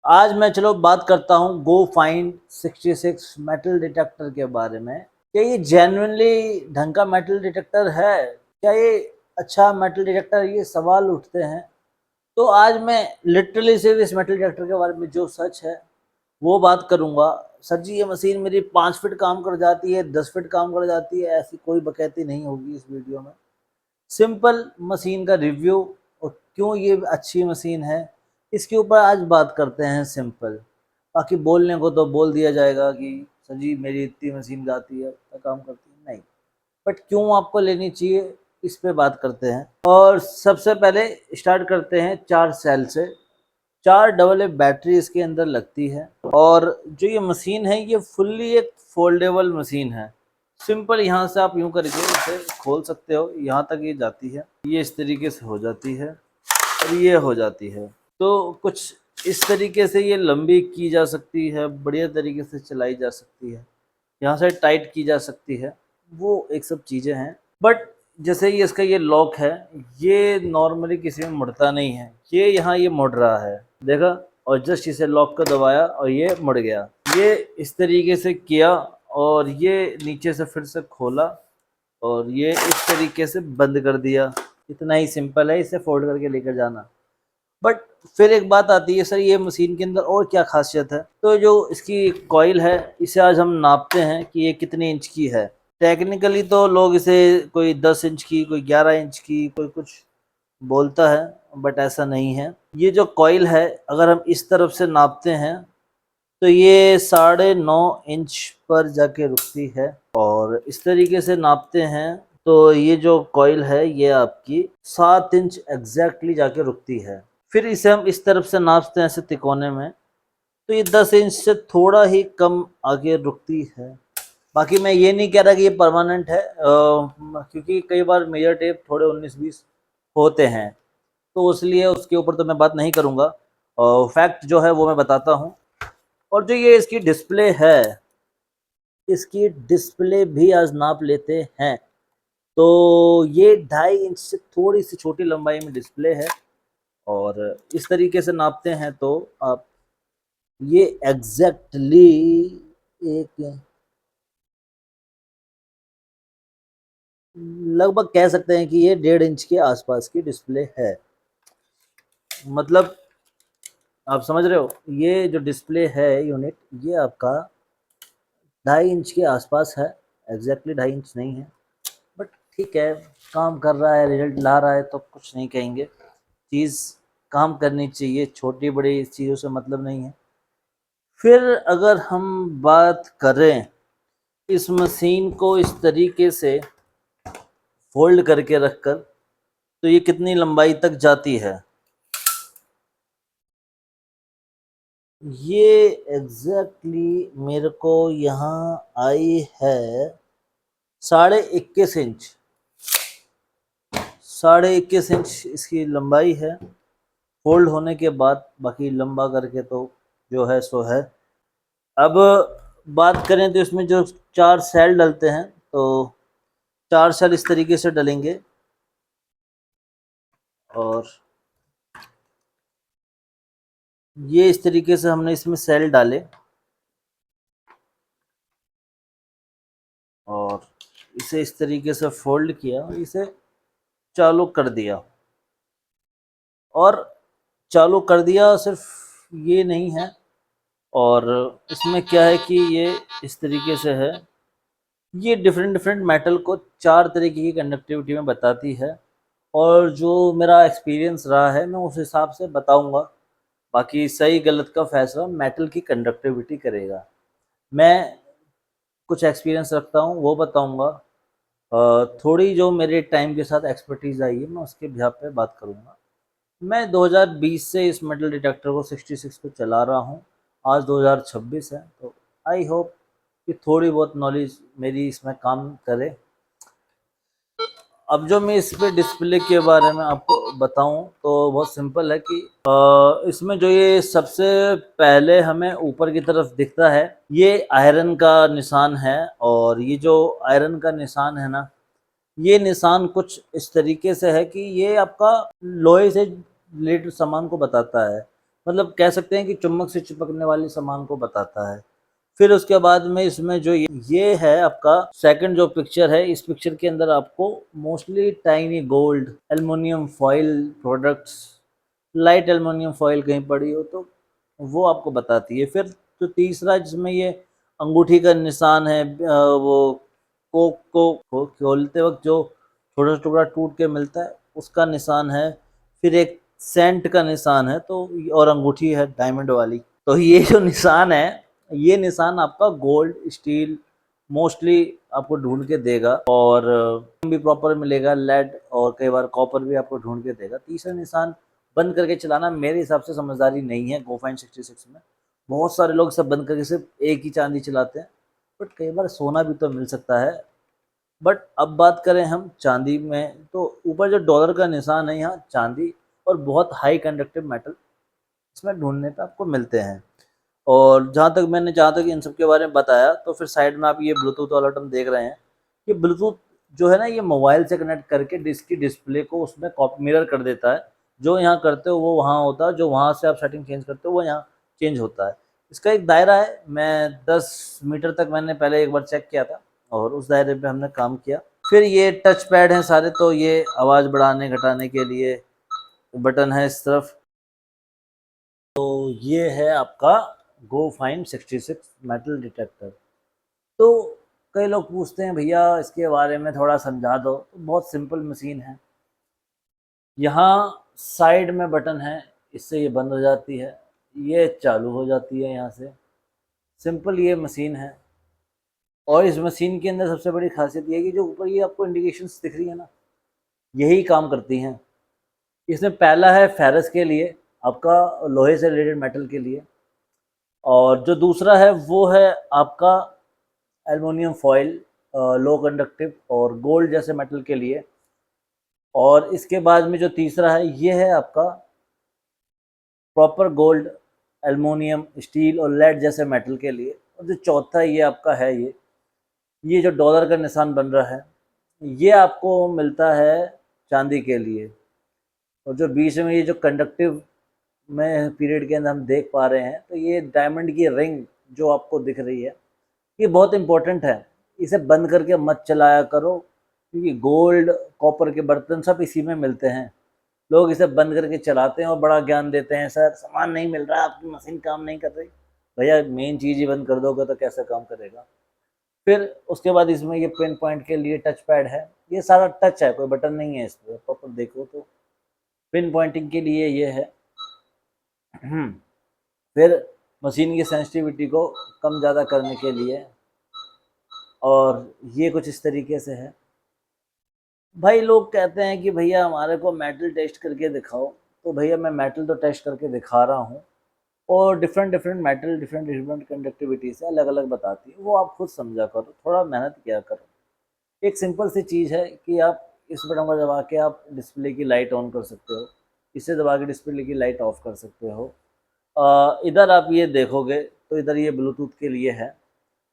आज मैं चलो बात करता हूँ गो फाइंड 66 मेटल डिटेक्टर के बारे में। क्या ये जेन्युइनली ढंग का मेटल डिटेक्टर है? क्या ये अच्छा मेटल डिटेक्टर? ये सवाल उठते हैं। तो आज मैं लिटरली सिर्फ इस मेटल डिटेक्टर के बारे में जो सच है वो बात करूंगा। सर जी, ये मशीन मेरी 5 फीट काम कर जाती है, 10 फीट काम कर जाती है, ऐसी कोई बकैती नहीं होगी इस वीडियो में। सिंपल मशीन का रिव्यू और क्यों ये अच्छी मशीन है, इसके ऊपर आज बात करते हैं सिंपल। बाकी बोलने को तो बोल दिया जाएगा कि सर जी मेरी इतनी मशीन जाती है, इतना काम करती है, नहीं, बट क्यों आपको लेनी चाहिए इस पे बात करते हैं। और सबसे पहले स्टार्ट करते हैं 4 सेल से। 4 AA बैटरी इसके अंदर लगती है और जो ये मशीन है ये फुल्ली एक फोल्डेबल मशीन है। सिंपल यहाँ से आप यूं करके इसे खोल सकते हो, यहाँ तक ये जाती है, ये इस तरीके से हो जाती है और ये हो जाती है। तो कुछ इस तरीके से ये लंबी की जा सकती है, बढ़िया तरीके से चलाई जा सकती है, यहाँ से टाइट की जा सकती है, वो एक सब चीज़ें हैं। बट जैसे ये इसका ये लॉक है, ये नॉर्मली किसी में मुड़ता नहीं है, ये यहाँ ये मुड़ रहा है, देखा, और जस्ट इसे लॉक को दबाया और ये मुड़ गया। ये इस तरीके से किया और ये नीचे से फिर से खोला और ये इस तरीके से बंद कर दिया। इतना ही सिंपल है इसे फोल्ड करके लेकर जाना। बट फिर एक बात आती है, सर ये मशीन के अंदर और क्या खासियत है? तो जो इसकी कॉइल है, इसे आज हम नापते हैं कि ये कितने इंच की है। टेक्निकली तो लोग इसे कोई 10 इंच की, कोई 11 इंच की, कोई कुछ बोलता है, बट ऐसा नहीं है। ये जो कॉइल है, अगर हम इस तरफ से नापते हैं तो ये 9.5 इंच पर जाके रुकती है, और इस तरीके से नापते हैं तो ये जो कॉइल है ये आपकी 7 इंच एग्जैक्टली जाके रुकती है। फिर इसे हम इस तरफ से नापते हैं ऐसे तिकोने में, तो ये 10 इंच से थोड़ा ही कम आगे रुकती है। बाकी मैं ये नहीं कह रहा कि ये परमानेंट है, क्योंकि कई बार मेजर टेप थोड़े 19-20 होते हैं, तो इसलिए उसके ऊपर तो मैं बात नहीं करूँगा। फैक्ट जो है वो मैं बताता हूँ। और जो ये इसकी डिस्प्ले है, इसकी डिस्प्ले भी आज नाप लेते हैं। तो ये 2.5 इंच से थोड़ी सी छोटी लंबाई में डिस्प्ले है, और इस तरीके से नापते हैं तो आप ये एग्जैक्टली एक लगभग कह सकते हैं कि ये 1.5 इंच के आसपास की डिस्प्ले है। मतलब आप समझ रहे हो, ये जो डिस्प्ले है यूनिट, ये आपका 2.5 इंच के आसपास है। एग्जैक्टली 2.5 इंच नहीं है, बट ठीक है, काम कर रहा है, रिजल्ट ला रहा है, तो कुछ नहीं कहेंगे। चीज़ काम करनी चाहिए, छोटी बड़ी चीज़ों से मतलब नहीं है। फिर अगर हम बात करें इस मशीन को इस तरीके से फोल्ड करके रखकर, तो ये कितनी लंबाई तक जाती है? ये एग्जैक्टली मेरे को यहाँ आई है 21.5 इंच। 21.5 इंच इसकी लंबाई है फोल्ड होने के बाद, बाकी लंबा करके तो जो है सो है। अब बात करें तो इसमें जो 4 सेल डलते हैं, तो 4 सेल इस तरीके से डलेंगे, और ये इस तरीके से हमने इसमें सेल डाले और इसे इस तरीके से फोल्ड किया, इसे चालू कर दिया। और चालू कर दिया सिर्फ ये नहीं है, और इसमें क्या है कि ये इस तरीके से है, ये डिफरेंट डिफरेंट मेटल को 4 तरीके की कंडक्टिविटी में बताती है, और जो मेरा एक्सपीरियंस रहा है मैं उस हिसाब से बताऊंगा। बाकी सही गलत का फैसला मेटल की कंडक्टिविटी करेगा। मैं कुछ एक्सपीरियंस रखता हूँ वो बताऊंगा, थोड़ी जो मेरे टाइम के साथ एक्सपर्टीज़ आई है मैं उसके बिहाफ पे बात करूँगा। मैं 2020 से इस मेटल डिटेक्टर को 66 पे चला रहा हूँ, आज 2026 है, तो आई होप कि थोड़ी बहुत नॉलेज मेरी इसमें काम करे। अब जो मैं इस पे डिस्प्ले के बारे में आपको बताऊं तो बहुत सिंपल है कि इसमें जो ये सबसे पहले हमें ऊपर की तरफ दिखता है, ये आयरन का निशान है। और ये जो आयरन का निशान है ना, ये निशान कुछ इस तरीके से है कि ये आपका लोहे से रिलेटेड सामान को बताता है। मतलब कह सकते हैं कि चुम्बक से चिपकने वाले सामान को बताता है। फिर उसके बाद में इसमें जो ये है आपका सेकंड जो पिक्चर है, इस पिक्चर के अंदर आपको mostly tiny gold, aluminium foil products, light aluminium foil कहीं पड़ी हो तो वो आपको बताती है। फिर जो तीसरा जिसमें ये अंगूठी का निशान है, वो कोक को खोलते वक्त जो छोटा टुकड़ा टूट के मिलता है उसका निशान है। फिर एक सेंट का निशान है, तो और अंगूठी है डायमंड वाली। तो ये जो निशान है, ये निशान आपका गोल्ड, स्टील मोस्टली आपको ढूंढ के देगा, और भी प्रॉपर मिलेगा, लेड और कई बार कॉपर भी आपको ढूंढ के देगा। तीसरा निशान बंद करके चलाना मेरे हिसाब से समझदारी नहीं है GoFind 66 में। बहुत सारे लोग सब बंद करके सिर्फ एक ही चांदी चलाते हैं, बट कई बार सोना भी तो मिल सकता है। बट अब बात करें हम चांदी में, तो ऊपर जो डॉलर का निशान है, यहाँ चांदी और बहुत हाई कंडक्टिव मेटल इसमें ढूंढने पे आपको मिलते हैं। और जहाँ तक इन सब के बारे में बताया, तो फिर साइड में आप ये ब्लूटूथ वाला बटन देख रहे हैं। ये ब्लूटूथ जो है ना, ये मोबाइल से कनेक्ट करके डिस्क की डिस्प्ले को उसमें मिरर कर देता है। जो यहाँ करते हो वो वहाँ होता है, जो वहाँ से आप सेटिंग चेंज करते हो वो यहाँ चेंज होता है। इसका एक दायरा है, मैं 10 मीटर तक मैंने पहले एक बार चेक किया था और उस दायरे पे हमने काम किया। फिर ये टच पैड हैं सारे, तो ये आवाज़ बढ़ाने घटाने के लिए बटन है इस तरफ। तो ये है आपका GoFind 66 मेटल डिटेक्टर। तो कई लोग पूछते हैं भैया इसके बारे में थोड़ा समझा दो। तो बहुत सिंपल मशीन है। यहाँ साइड में बटन है, इससे ये बंद हो जाती है, ये चालू हो जाती है यहाँ से। सिंपल ये मशीन है। और इस मशीन के अंदर सबसे बड़ी खासियत ये है कि जो ऊपर ये आपको इंडिकेशंस दिख रही है ना, यही काम करती हैं। इसमें पहला है फेरस के लिए, आपका लोहे से रिलेटेड मेटल के लिए। और जो दूसरा है वो है आपका एल्युमिनियम फॉइल, लो कंडक्टिव और गोल्ड जैसे मेटल के लिए। और इसके बाद में जो तीसरा है ये है आपका प्रॉपर गोल्ड, एल्युमिनियम, स्टील और लेड जैसे मेटल के लिए। और जो चौथा ये आपका है, ये जो डॉलर का निशान बन रहा है, ये आपको मिलता है चांदी के लिए। और जो बीच में ये जो कंडक्टिव में पीरियड के अंदर हम देख पा रहे हैं, तो ये डायमंड की रिंग जो आपको दिख रही है, ये बहुत इंपॉर्टेंट है। इसे बंद करके मत चलाया करो, क्योंकि गोल्ड कॉपर के बर्तन सब इसी में मिलते हैं। लोग इसे बंद करके चलाते हैं और बड़ा ज्ञान देते हैं, सर सामान नहीं मिल रहा, आपकी मशीन काम नहीं कर रही। भैया मेन चीज़ ही बंद कर दोगे तो कैसे काम करेगा। फिर उसके बाद इसमें ये पिन पॉइंट के लिए टच पैड है। ये सारा टच है, कोई बटन नहीं है इस पर, प्रॉपर देखो तो पिन पॉइंटिंग के लिए ये है। फिर मशीन की सेंसिटिविटी को कम ज़्यादा करने के लिए। और ये कुछ इस तरीके से है। भाई लोग कहते हैं कि भैया हमारे को मेटल टेस्ट करके दिखाओ, तो भैया मैं मेटल तो टेस्ट करके दिखा रहा हूँ। और different different metal different different conductivity से अलग अलग बताती है, वो आप खुद समझा करो, थोड़ा मेहनत किया करो। एक सिंपल सी चीज़ है कि आप इस बटन को दबा के आप डिस्प्ले की लाइट ऑन कर सकते हो, इसे दबा के डिस्प्ले की लाइट ऑफ कर सकते हो। इधर आप ये देखोगे तो इधर ये ब्लूटूथ के लिए है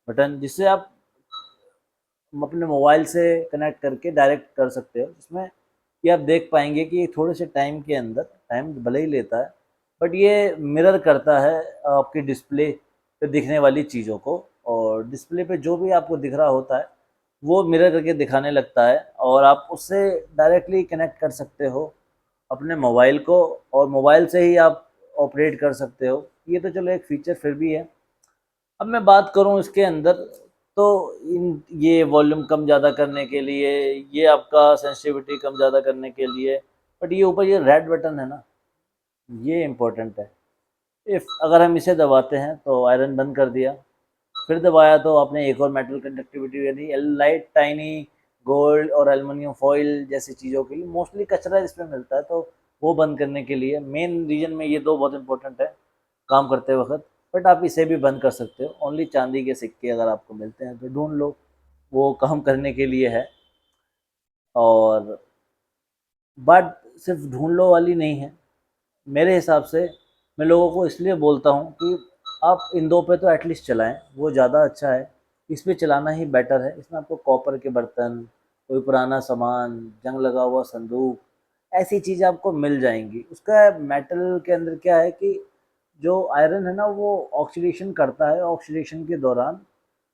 बटन, जिससे आप अपने मोबाइल से कनेक्ट करके डायरेक्ट कर सकते हो। जिसमें ये आप देख पाएंगे कि थोड़े से टाइम के अंदर, टाइम भले ही लेता है, बट ये मिरर करता है आपकी डिस्प्ले पे दिखने वाली चीज़ों को। और डिस्प्ले पे जो भी आपको दिख रहा होता है वो मिरर करके दिखाने लगता है, और आप उससे डायरेक्टली कनेक्ट कर सकते हो अपने मोबाइल को, और मोबाइल से ही आप ऑपरेट कर सकते हो। ये तो चलो एक फीचर फिर भी है। अब मैं बात करूं इसके अंदर, तो इन ये वॉल्यूम कम ज़्यादा करने के लिए, ये आपका सेंसिटिविटी कम ज़्यादा करने के लिए, बट ये ऊपर ये रेड बटन है ना, ये इम्पोर्टेंट है। इफ़ अगर हम इसे दबाते हैं तो आयरन बंद कर दिया, फिर दबाया तो आपने एक और मेटल कंडक्टिविटी यानी लाइट टाइनी गोल्ड और एल्युमिनियम फॉइल जैसी चीज़ों के लिए मोस्टली कचरा इसमें मिलता है, तो वो बंद करने के लिए मेन रीजन में ये दो बहुत इंपॉर्टेंट है काम करते वक्त। बट आप इसे भी बंद कर सकते हो, ओनली चांदी के सिक्के अगर आपको मिलते हैं तो ढूंढ लो, वो काम करने के लिए है। और बात सिर्फ ढूंढ लो वाली नहीं है मेरे हिसाब से। मैं लोगों को इसलिए बोलता हूँ कि आप इन दो पे तो एटलीस्ट चलाएं, वो ज़्यादा अच्छा है। इस पे चलाना ही बेटर है। इसमें आपको कॉपर के बर्तन, कोई पुराना सामान, जंग लगा हुआ संदूक, ऐसी चीज़ें आपको मिल जाएंगी। उसका मेटल के अंदर क्या है कि जो आयरन है ना वो ऑक्सीडेशन करता है, ऑक्सीडेशन के दौरान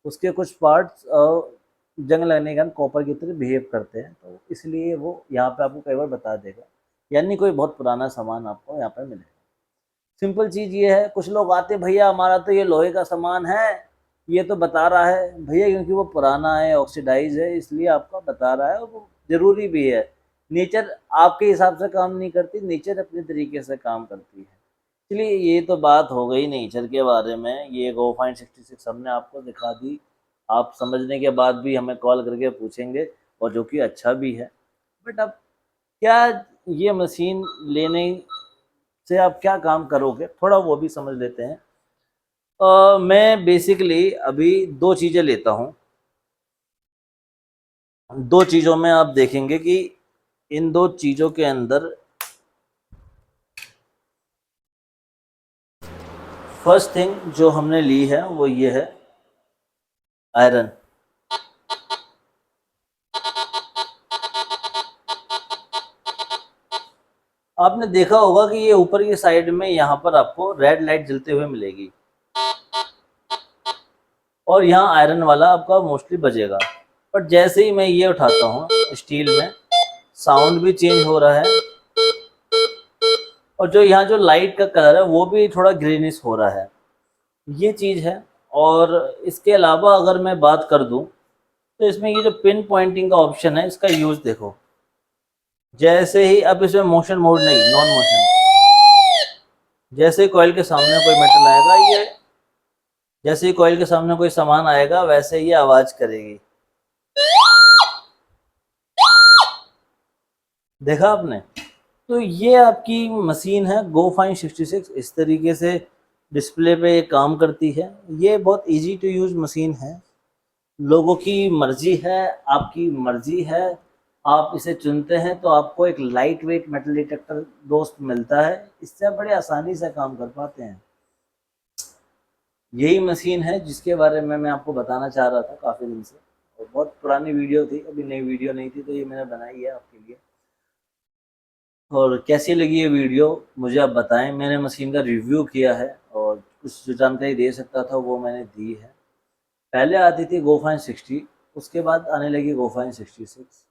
उसके कुछ पार्ट्स जंग लगने के कारण कॉपर की तरह बिहेव करते हैं, तो इसलिए वो यहाँ पे आपको कई बार बता देगा, यानी कोई बहुत पुराना सामान आपको यहाँ पर मिलेगा। सिंपल चीज़ ये है, कुछ लोग आते भैया हमारा तो ये लोहे का सामान है, ये तो बता रहा है भैया, क्योंकि वो पुराना है, ऑक्सीडाइज है, इसलिए आपका बता रहा है, और वो ज़रूरी भी है। नेचर आपके हिसाब से काम नहीं करती, नेचर अपने तरीके से काम करती है। चलिए ये तो बात हो गई नेचर के बारे में, ये गो फाइंड 66 हमने आपको दिखा दी। आप समझने के बाद भी हमें कॉल करके पूछेंगे, और जो कि अच्छा भी है। बट अब क्या ये मशीन लेने से आप क्या काम करोगे, थोड़ा वो भी समझ लेते हैं। मैं बेसिकली अभी दो चीज़ें लेता हूँ। दो चीज़ों में आप देखेंगे कि इन दो चीज़ों के अंदर फर्स्ट थिंग जो हमने ली है वो ये है आयरन। आपने देखा होगा कि ये ऊपर की साइड में यहाँ पर आपको रेड लाइट जलते हुए मिलेगी, और यहाँ आयरन वाला आपका मोस्टली बजेगा। बट जैसे ही मैं ये उठाता हूँ स्टील में, साउंड भी चेंज हो रहा है, और जो यहाँ जो लाइट का कलर है वो भी थोड़ा ग्रीनिश हो रहा है, ये चीज़ है। और इसके अलावा अगर मैं बात कर दूँ तो इसमें ये जो पिन पॉइंटिंग का ऑप्शन है, इसका यूज़ देखो। जैसे ही, अब इसमें मोशन मोड नहीं, नॉन मोशन, जैसे ही कॉइल के सामने कोई मेटल आएगा, ये जैसे ही कॉइल के सामने कोई सामान आएगा वैसे ये आवाज़ करेगी। देखा आपने? तो ये आपकी मशीन है गो फाइन 66, इस तरीके से डिस्प्ले पे ये काम करती है। ये बहुत इजी टू यूज़ मशीन है, लोगों की मर्जी है, आपकी मर्जी है, आप इसे चुनते हैं तो आपको एक लाइट वेट मेटल डिटेक्टर दोस्त मिलता है, इससे आप बड़े आसानी से काम कर पाते हैं। यही मशीन है जिसके बारे में मैं आपको बताना चाह रहा था काफ़ी दिन से, और बहुत पुरानी वीडियो थी, अभी नई वीडियो नहीं थी, तो ये मैंने बनाई है आपके लिए। और कैसी लगी ये वीडियो मुझे आप बताएं। मैंने मशीन का रिव्यू किया है, और कुछ जो जानकारी दे सकता था वो मैंने दी है। पहले आती थी गोफाइन 60, उसके बाद आने लगी गोफाइन 66।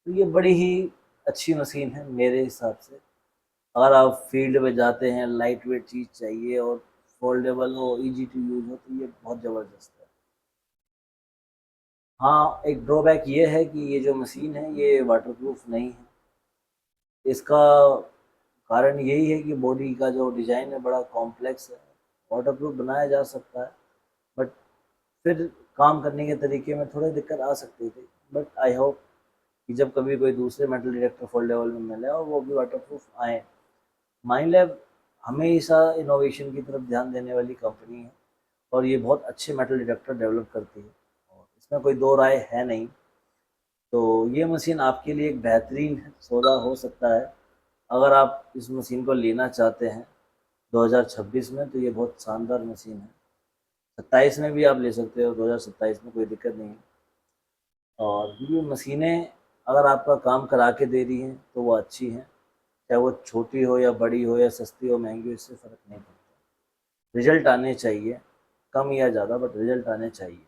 तो ये बड़ी ही अच्छी मशीन है मेरे हिसाब से। अगर आप फील्ड में जाते हैं, लाइट वेट चीज़ चाहिए और फोल्डेबल हो, इजी टू यूज़ हो, तो ये बहुत ज़बरदस्त है। हाँ, एक ड्रॉबैक ये है कि ये जो मशीन है ये वाटरप्रूफ नहीं है। इसका कारण यही है कि बॉडी का जो डिज़ाइन है बड़ा कॉम्प्लेक्स है। वाटरप्रूफ बनाया जा सकता है, बट फिर काम करने के तरीके में थोड़ी दिक्कत आ सकती थी। बट आई होप कि जब कभी कोई दूसरे मेटल डिटेक्टर फोल्डेबल में मिले और वो भी वाटरप्रूफ आए। माइंडलैब हमेशा इनोवेशन की तरफ ध्यान देने वाली कंपनी है, और ये बहुत अच्छे मेटल डिटेक्टर डेवलप करती है, और इसमें कोई दो राय है नहीं। तो ये मशीन आपके लिए एक बेहतरीन सौदा हो सकता है। अगर आप इस मशीन को लेना चाहते हैं 2026 में, तो ये बहुत शानदार मशीन है। 27 में भी आप ले सकते हो, 2027 में कोई दिक्कत नहीं है। और ये मशीनें अगर आपका काम करा के दे रही हैं तो वो अच्छी हैं, चाहे वो छोटी हो या बड़ी हो या सस्ती हो महंगी हो, इससे फ़र्क नहीं पड़ता। रिजल्ट आने चाहिए, कम या ज़्यादा, बट रिजल्ट आने चाहिए।